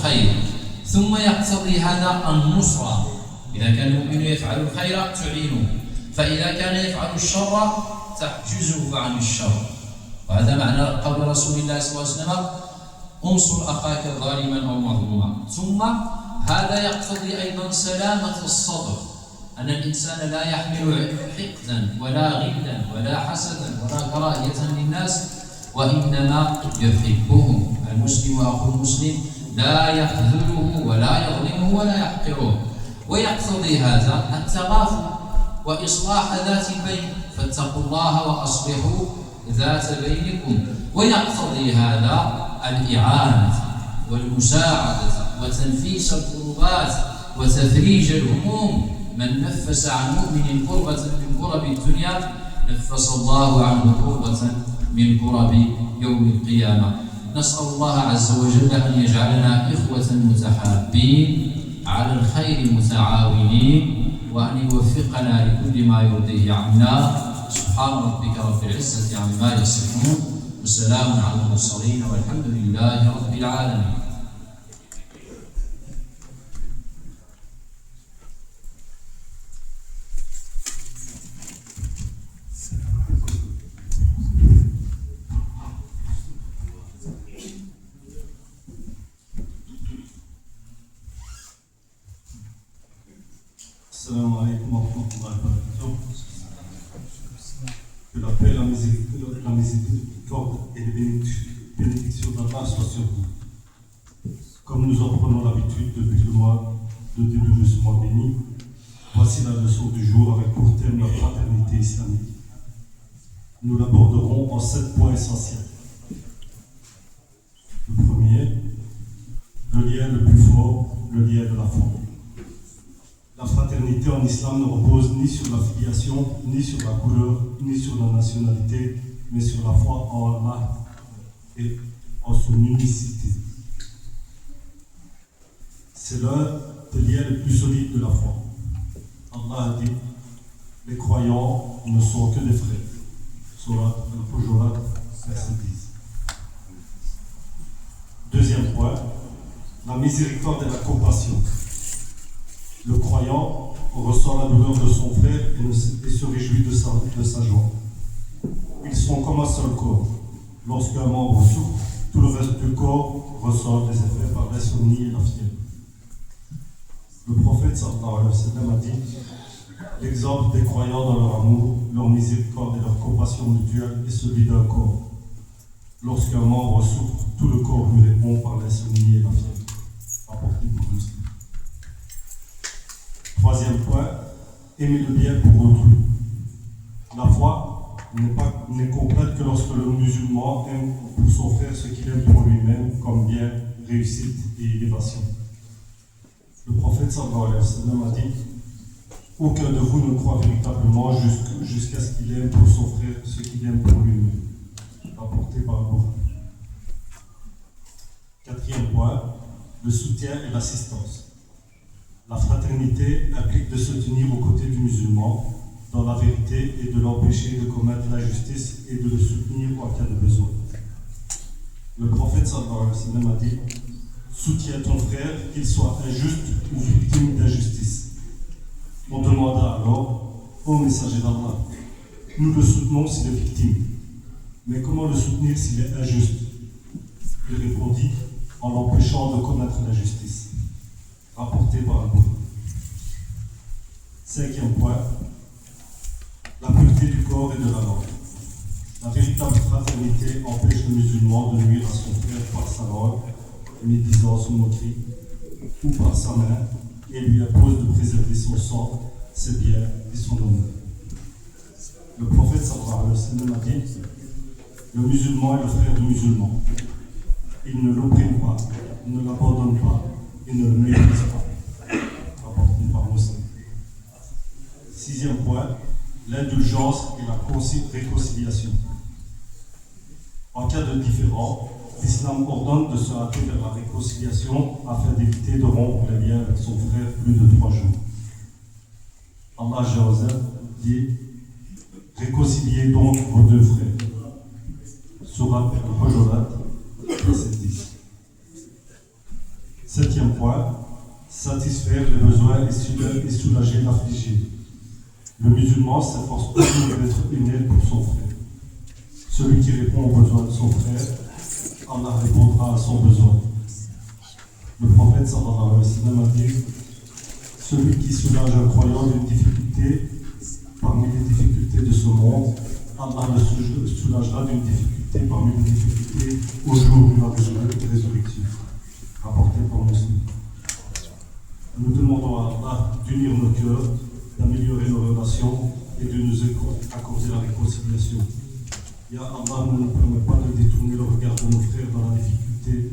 الخير، ثم يقتضي هذا النصرة. إذا كان المؤمن يفعل الخير تعينه، فإذا كان يفعل الشر تحجزه عن الشر. وهذا معنى قول رسول الله صلى الله عليه وسلم: انصر أخاك ظالما أو مظلوما. ثم هذا يقتضي أيضا سلامة الصدر، أن الإنسان لا يحمل حقدا ولا غلا ولا حسدا ولا كراهية للناس، وإنما يحبهم. المسلم أخو المسلم لا يخذله ولا يظلمه ولا يحقره. ويقتضي هذا التغافل وإصلاح ذات البين، فاتقوا الله وأصلحوا ذات بينكم. ويقتضي هذا الإعانة والمساعدة وتنفيس الكربات وتفريج الهموم. من نفس عن مؤمن كربة من كرب الدنيا نفس الله عنه كربة من كرب يوم القيامة. نسأل الله عز وجل أن يجعلنا إخوة متحابين على الخير متعاونين، وأن يوفقنا لكل ما يرضيه عنا. سبحان ربك رب العزة عما يصفون، وسلام على المرسلين، والحمد لله رب العالمين. Assalamu alaikum wa rahmatullahi wa barakatuh. Que la paix, la miséricorde et les bénédictions d'Allah soient sur vous. Comme nous en prenons l'habitude depuis le début de ce mois béni, voici la leçon du jour avec pour thème la fraternité islamique. Nous l'aborderons en 7 points essentiels. Le premier, le lien le plus fort, le lien de la foi. La fraternité en islam ne repose ni sur la filiation, ni sur la couleur, ni sur la nationalité, mais sur la foi en Allah et en son unicité. C'est l'un des liens les plus solides de la foi. Allah a dit: les croyants ne sont que des frères. Surat Al-Hujurat, verset 10. Deuxième point, la miséricorde et la compassion. Le croyant ressent la douleur de son frère et se réjouit de sa joie. Ils sont comme un seul corps. Lorsqu'un membre souffre, tout le reste du corps ressent des effets par l'insomnie et la fièvre. Le prophète sallallahu alayhi wa sallam a dit: l'exemple des croyants dans leur amour, leur miséricorde et leur compassion mutuelle est celui d'un corps. Lorsqu'un membre souffre, tout le corps lui répond par l'insomnie et la fièvre. Rapporté pour Muslim. Troisième point, aimer le bien pour autrui. La foi n'est complète que lorsque le musulman aime pour son frère ce qu'il aime pour lui-même, comme bien, réussite et élévation. Le prophète sallallahu alayhi wa sallam a dit: aucun de vous ne croit véritablement jusqu'à ce qu'il aime pour son frère ce qu'il aime pour lui-même. Rapporté par le Bukhari. Quatrième point, le soutien et l'assistance. La fraternité implique de se tenir aux côtés du musulman dans la vérité et de l'empêcher de commettre l'injustice et de le soutenir en cas de besoin. Le prophète sallallahu alayhi wa sallam a dit: soutiens ton frère, qu'il soit injuste ou victime d'injustice. On demanda alors: ô messager d'Allah, nous le soutenons s'il est victime, mais comment le soutenir s'il est injuste? Il répondit: en l'empêchant de commettre l'injustice. Rapporté par un Bukhari. Cinquième point, la pureté du corps et de la langue. La véritable fraternité empêche le musulman de nuire à son frère par sa langue, médisant son moquerie, ou par sa main, et lui impose de préserver son sang, ses biens et son honneur. Le prophète sallallahu alayhi wa sallam a dit: le musulman est le frère du musulman. Il ne l'opprime pas, il ne l'abandonne pas, il ne le méprise pas. Rapporté par Muslim. Sixième point, l'indulgence et la réconciliation. En cas de différend, l'islam ordonne de se hâter vers la réconciliation afin d'éviter de rompre les liens avec son frère plus de 3 jours. Allah Jawazal dit: réconciliez donc vos 2 frères. Surat Al-Hujurat, verset 10. Septième point, satisfaire les besoins et soulager l'affligé. Le musulman s'efforce toujours d'être une aide pour son frère. Celui qui répond aux besoins de son frère, Allah répondra à son besoin. Le prophète sallallahu alayhi wa sallam a dit: celui qui soulage un croyant d'une difficulté parmi les difficultés de ce monde, Allah le soulagera d'une difficulté parmi les difficultés au jour de la résurrection. Rapporté par Muslim. Nous demandons à Allah d'unir nos cœurs, d'améliorer nos relations et de nous accorder la réconciliation. Ya Allah, ne nous permet pas de détourner le regard de nos frères dans la difficulté